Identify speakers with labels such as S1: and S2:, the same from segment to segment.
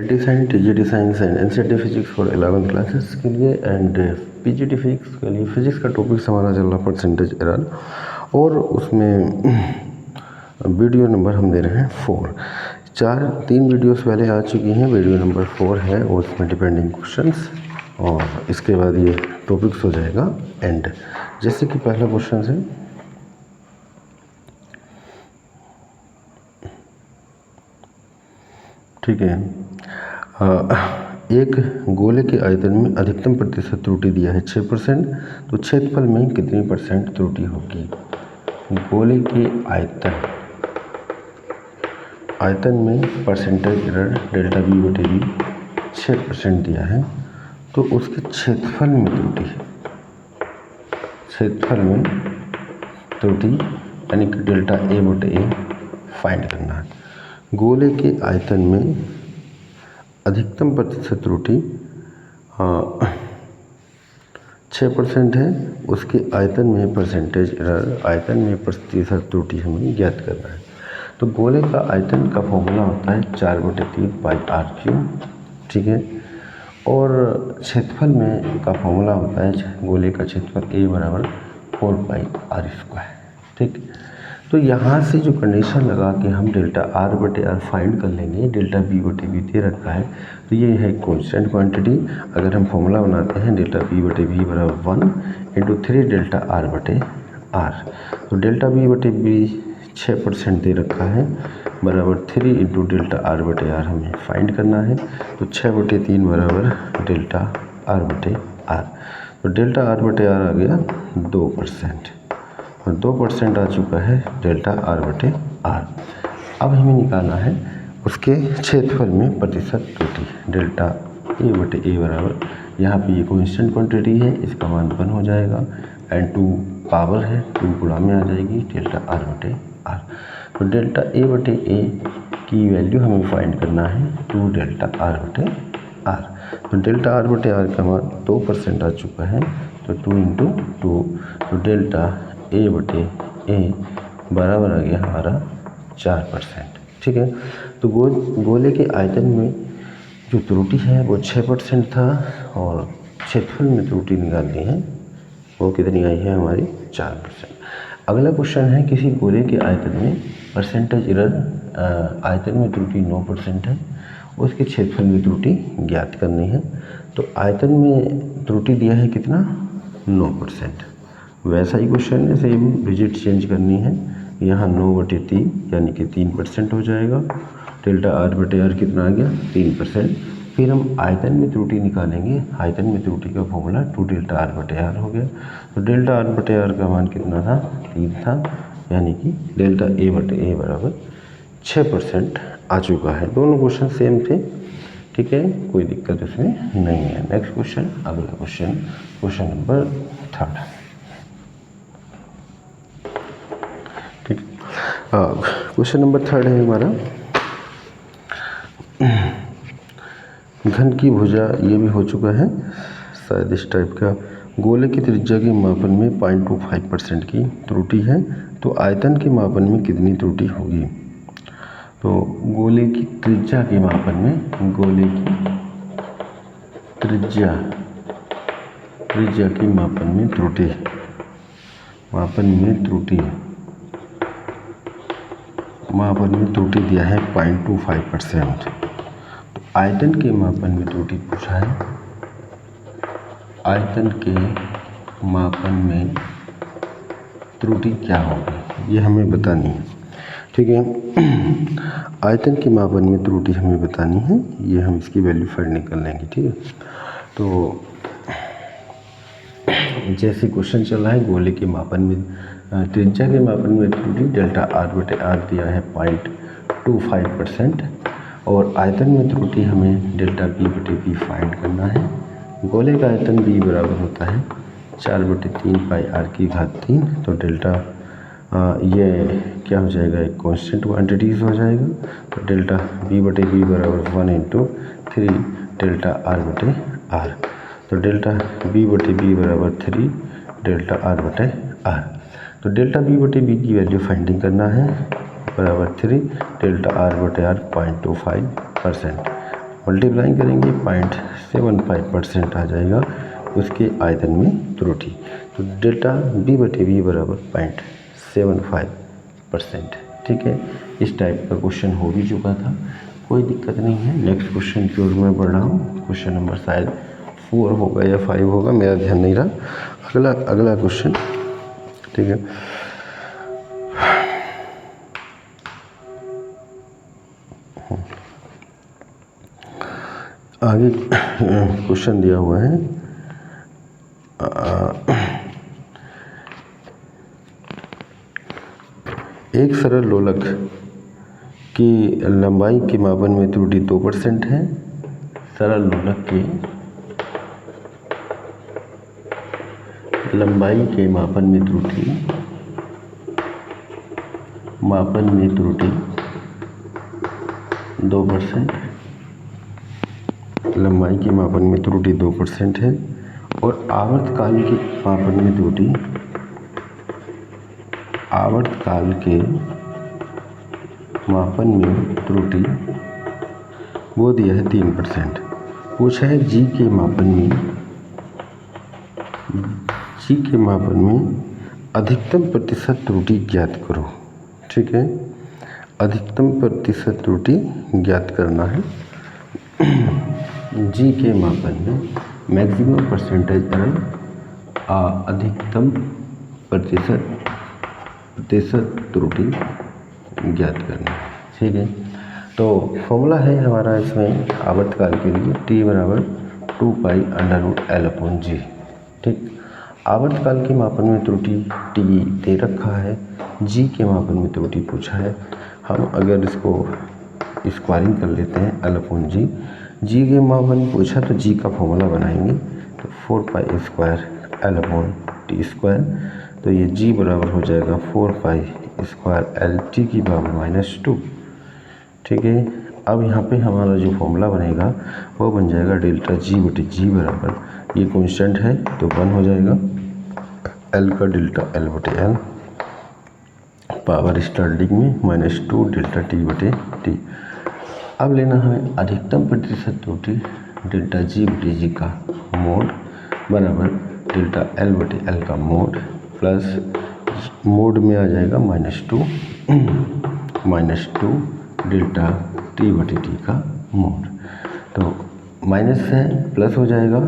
S1: IT science, TGT science and NCERT physics for 11 classes के लिए and PGT physics के लिए फिजिक्स का टॉपिक हमारा चल रहा परसेंटेज एरर और उसमें वीडियो नंबर हम दे रहे हैं 4। 3 वीडियोस पहले आ चुकी हैं, वीडियो नंबर 4 है और उसमें डिपेंडिंग क्वेश्चंस और इसके बाद ये टॉपिक्स हो जाएगा एंड। जैसे कि पहला क्वेश्चन है, ठीक है, एक गोले के आयतन में अधिकतम प्रतिशत त्रुटि दिया है 6%, तो क्षेत्रफल में कितनी % त्रुटि होगी। गोले के आयतन में परसेंटेज एरर डेल्टा बी बटे बी 6% दिया है, तो उसके क्षेत्रफल में त्रुटि यानी कि डेल्टा ए बटे ए फाइंड करना है। गोले के आयतन में अधिकतम प्रतिशत त्रुटि 6% है, उसके आयतन में परसेंटेज एरर, आयतन में प्रतिशत त्रुटि हमें ज्ञात करना है। तो गोले का आयतन का फॉर्मूला होता है 4/3 पाई आर क्यूब, ठीक है, और क्षेत्रफल में का फॉर्मूला होता है गोले का क्षेत्रफल ए बराबर 4 पाई आर स्क्वायर, ठीक। तो यहाँ से जो कंडीशन लगा के हम डेल्टा आर बटे आर फाइंड कर लेंगे, डेल्टा बी बटे बी दे रखा है, तो ये है कॉन्स्टेंट क्वांटिटी। अगर हम फॉर्मूला बनाते हैं डेल्टा बी बटे बी बराबर 1 × 3 डेल्टा आर बटे आर, तो डेल्टा बी बटे बी 6% दे रखा है बराबर 3 × डेल्टा आर बटे आर हमें फाइंड करना है, तो 6/3 बराबर डेल्टा आर बटे आर, तो डेल्टा आर बटे आर आ गया 2% और 2% आ चुका है डेल्टा आर बटे आर। अब हमें निकालना है उसके क्षेत्रफल में प्रतिशत त्रुटि, डेल्टा ए बटे ए बराबर, यहाँ पे ये कॉन्स्टेंट क्वांटिटी है, इसका मान 1 हो जाएगा एंड 2 पावर है, 2 गुणा में आ जाएगी डेल्टा आर बटे आर। तो डेल्टा ए बटे ए की वैल्यू हमें फाइंड करना है 2 डेल्टा आर बटे आर, तो डेल्टा आर बटे आर का मान 2% आ चुका है, तो 2 × 2, तो डेल्टा ए बटे ए बराबर आ गया हमारा 4%, ठीक है। तो गोले के आयतन में जो त्रुटि है वो 6% था और क्षेत्रफल में त्रुटि निकालनी है, वो कितनी आई है हमारी 4%। अगला क्वेश्चन है, किसी गोले के आयतन में परसेंटेज एरर, आयतन में त्रुटि 9% है, उसके क्षेत्रफल में त्रुटि ज्ञात करनी है। तो आयतन में त्रुटि दिया है कितना, 9%। वैसा ही क्वेश्चन है, सेम डिजिट चेंज करनी है, यहाँ 9/3 यानी कि 3% हो जाएगा, डेल्टा आर बटे आर कितना आ गया 3%। फिर हम आयतन में त्रुटि निकालेंगे, आयतन में त्रुटि का फॉर्मूला 2 डेल्टा आर बटे आर हो गया, तो डेल्टा आर बटे आर का मान कितना था 3 था, यानी कि डेल्टा ए बटे ए बराबर 6% आ चुका है। दोनों क्वेश्चन सेम थे, ठीक है, कोई दिक्कत इसमें नहीं है। नेक्स्ट क्वेश्चन, अगला क्वेश्चन नंबर 3, ठीक। क्वेश्चन नंबर 3 है हमारा, घन की भुजा, ये भी हो चुका है शायद इस टाइप का। गोले की त्रिज्या के मापन में 0.25% की त्रुटि है, तो आयतन के मापन में कितनी त्रुटि होगी। तो गोले की त्रिज्या के मापन में, गोले की त्रिज्या के मापन में त्रुटि, मापन में त्रुटि दिया है 0.25%। तो आयतन के मापन में त्रुटि पूछा है, आयतन के मापन में त्रुटि क्या होगी ये हमें बतानी है, ठीक है। आयतन के मापन में त्रुटि हमें बतानी है, ये हम इसकी वैल्यू फाइंड निकाल लेंगे, ठीक है। तो जैसे क्वेश्चन चल रहा है, गोले के मापन में त्रिज्या के मापन में त्रुटि डेल्टा आर बटे आर दिया है 0.25% और आयतन में त्रुटि हमें डेल्टा बी बटे बी फाइंड करना है। गोले का आयतन बी बराबर होता है 4/3 पाई आर की घात 3, तो डेल्टा ये क्या हो जाएगा, एक कॉन्स्टेंट क्वांटिटीज हो जाएगा, तो डेल्टा बी बटे बी बराबर 1 × 3 डेल्टा आर बटे आर, तो डेल्टा बी बटे बी बराबर 3 डेल्टा आर बटे आर। तो डेल्टा बी बटे बी की वैल्यू फाइंडिंग करना है बराबर 3 डेल्टा आर बटे आर 0.25%। मल्टीप्लाई करेंगे 0.75% आ जाएगा उसके आयतन में त्रुटि। तो डेल्टा बी बटे वी बराबर 0.75%। ठीक है, इस टाइप का क्वेश्चन हो भी चुका था, कोई दिक्कत नहीं है। नेक्स्ट क्वेश्चन की ओर मैं बढ़ रहा हूँ। क्वेश्चन नंबर शायद 4 होगा या 5 होगा, मेरा ध्यान नहीं रहा। अगला क्वेश्चन, ठीक है। आगे क्वेश्चन दिया हुआ है, एक सरल लोलक की लंबाई के मापन में त्रुटि 2% है। सरल लोलक की लंबाई के मापन में त्रुटि 2%, लंबाई के मापन में त्रुटि 2% है और आवर्तकाल के मापन में त्रुटि वो दिया है 3%। पूछा है जी के मापन में अधिकतम प्रतिशत त्रुटि ज्ञात करो। ठीक है, अधिकतम प्रतिशत त्रुटि ज्ञात करना है। जी के मापन में मैक्सिमम परसेंटेज एरर, अधिकतम प्रतिशत त्रुटि ज्ञात करना है। ठीक है, तो फॉर्मूला है हमारा इसमें आवर्तकाल के लिए t बराबर 2π√L/g। ठीक, आवर्तकाल के मापन में त्रुटि t दे रखा है, g के मापन में त्रुटि पूछा है। हम अगर इसको स्क्वायरिंग कर लेते हैं L/g, g के मापन पूछा तो g का फॉर्मूला बनाएंगे तो 4π² तो ये g बराबर हो जाएगा 4π² LT की पावर -2। ठीक है, अब यहाँ पे हमारा जो फॉर्मूला बनेगा वो बन जाएगा डेल्टा g बटे g बराबर, ये कांस्टेंट है तो 1 हो जाएगा, L का डेल्टा L बटे L, पावर स्टार्टिंग में -2 डेल्टा t बटे t। अब लेना है अधिकतम प्रतिशत त्रुटि डेल्टा g बटे g का मोड बराबर डेल्टा L बटे L का मोड प्लस मोड में आ जाएगा -2 डेल्टा t बटे t का मोड। तो माइनस है प्लस हो जाएगा,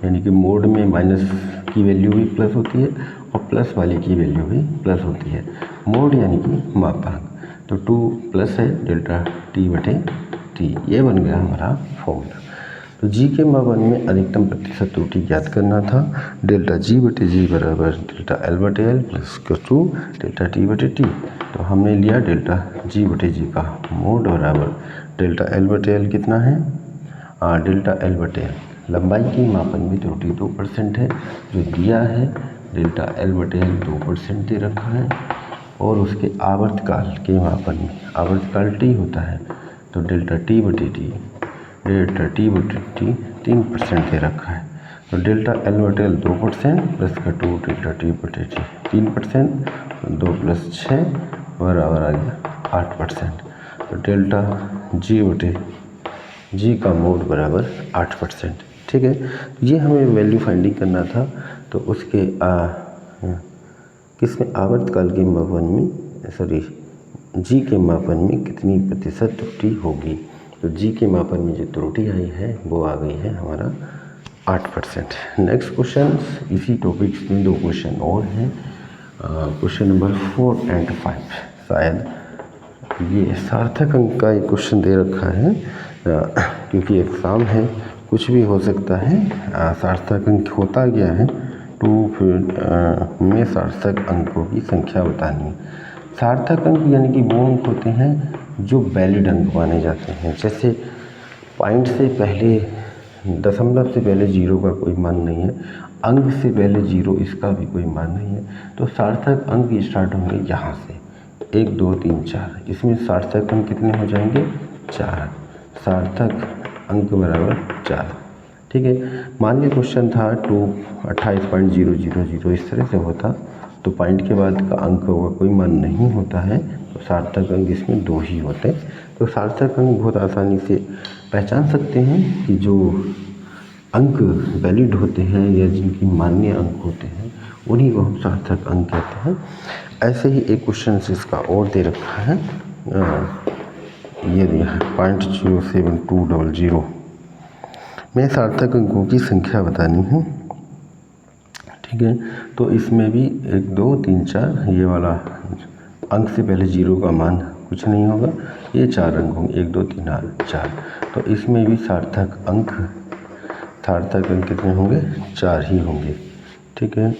S1: यानी कि मोड में माइनस की वैल्यू भी प्लस होती है और प्लस वाली की वैल्यू भी प्लस होती है। मोड यानी कि मापांक, तो 2 प्लस है डेल्टा t बटे t, ये बन गया हमारा फॉर्मूला। तो जी के मापन में अधिकतम प्रतिशत त्रुटि ज्ञात करना था। डेल्टा जी बटे जी बराबर डेल्टा एल बटे एल प्लस 2 डेल्टा टी बटे टी। तो हमने लिया डेल्टा जी बटे जी का मोड बराबर डेल्टा एल बटे एल कितना है, डेल्टा एल बटे एल लंबाई की मापन में त्रुटि 2% है जो दिया है, डेल्टा एल बटे एल 2% दे रखा है और उसके आवर्तकाल के मापन में आवर्तकाल टी होता है तो डेल्टा टी बटे टी 3% दे रखा है। तो डेल्टा एल बटे एल 2% प्लस का 2 डेल्टा टी बटे टी 3%, 2 प्लस 6 बराबर आ गया 8%। तो डेल्टा जी बटे जी का मोड बराबर 8%। ठीक है, ये हमें वैल्यू फाइंडिंग करना था। तो उसके किसमें आवर्तकाल के मापन में जी के मापन में कितनी प्रतिशत त्रुटि होगी। तो जी के मापन में जो त्रुटि आई है वो आ गई है हमारा 8%। नेक्स्ट क्वेश्चन इसी टॉपिक में 2 क्वेश्चन और हैं, क्वेश्चन नंबर 4 और 5। शायद ये सार्थक अंक का एक क्वेश्चन दे रखा है, क्योंकि एग्ज़ाम है कुछ भी हो सकता है। सार्थक अंक होता क्या है, 2 में सार्थक अंकों की संख्या बतानी है। सार्थक अंक यानी कि वो अंक होते हैं जो वैलिड अंक माने जाते हैं। जैसे पॉइंट से पहले, दशमलव से पहले 0 का कोई मान नहीं है, अंक से पहले 0 इसका भी कोई मान नहीं है। तो सार्थक अंक स्टार्ट होंगे यहाँ से 1 2 3 4, इसमें सार्थक अंक कितने हो जाएंगे 4, सार्थक अंक बराबर 4। ठीक है, मान लीजिए क्वेश्चन था 28.000 इस तरह से होता तो पॉइंट के बाद का अंक का कोई मान नहीं होता है, तो सार्थक अंक इसमें 2 ही होते हैं। तो सार्थक अंक बहुत आसानी से पहचान सकते हैं कि जो अंक वैलिड होते हैं या जिनकी मान्य अंक होते हैं उन्हीं को हम सार्थक अंक कहते हैं। ऐसे ही एक क्वेश्चन इसका और दे रखा है, ये दिया है 0.07200 में सार्थक अंकों की संख्या बतानी है। ठीक है, तो इसमें भी 1 2 3 4 ये वाला अंक से पहले 0 का मान कुछ नहीं होगा, ये 4 अंक होंगे 1 2 3 4। तो इसमें भी सार्थक अंक कितने होंगे? 4 ही होंगे। ठीक है।